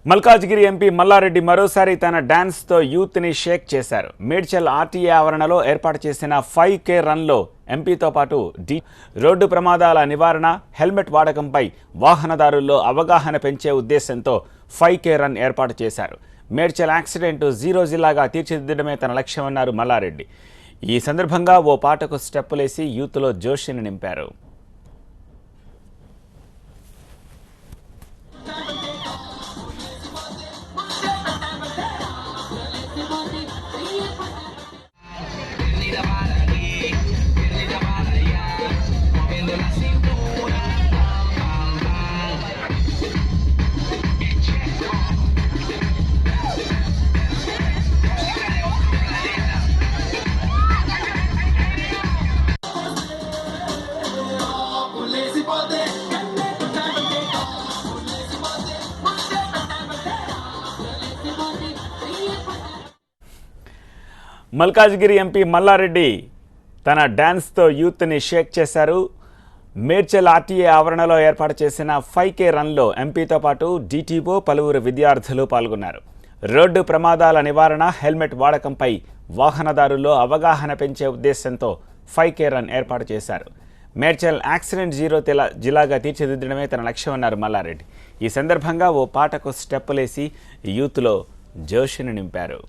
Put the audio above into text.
Malkajgiri MP Mallareddy మరోసారి తన డాన్స్తో యూత్ని షేక్ చేశారు. మేడ్చల్ ఆర్టీఏ ఆవరణలో ఏర్పాటు చేసిన 5K రన్లో ఎంపీతో పాటు రోడ్డు ప్రమాదాల నివారణ, హెల్మెట్ వాడకంపై వాహనదారుల్లో అవగాహన పెంచే ఉద్దేశంతో 5K రన్ ఏర్పాటు చేశారు. మేడ్చల్ యాక్సిడెంట్ జీరో జిల్లాగా తీర్చిదిద్దడమే తన లక్ష్యమన్నారు మల్లారెడ్డి. ఈ సందర్భంగా ఓ పాటకు స్టెప్పులేసి యూత్లో జోష్ని నింపారు. మల్కాజ్గిరి ఎంపీ మల్లారెడ్డి తన డాన్స్తో యూత్ని షేక్ చేశారు. మేడ్చల్ ఆర్టీఏ ఆవరణలో ఏర్పాటు చేసిన 5K రన్లో ఎంపీతో పాటు డిటిఓ, పలువురు విద్యార్థులు పాల్గొన్నారు. రోడ్డు ప్రమాదాల నివారణ, హెల్మెట్ వాడకంపై వాహనదారుల్లో అవగాహన పెంచే ఉద్దేశంతో 5K రన్ ఏర్పాటు చేశారు. మేడ్చల్ యాక్సిడెంట్ జీరో జిల్లాగా తీర్చిదిద్దడమే తన లక్ష్యమన్నారు మల్లారెడ్డి. ఈ సందర్భంగా ఓ పాటకు స్టెప్పులేసి యూత్లో జోష్ని నింపారు.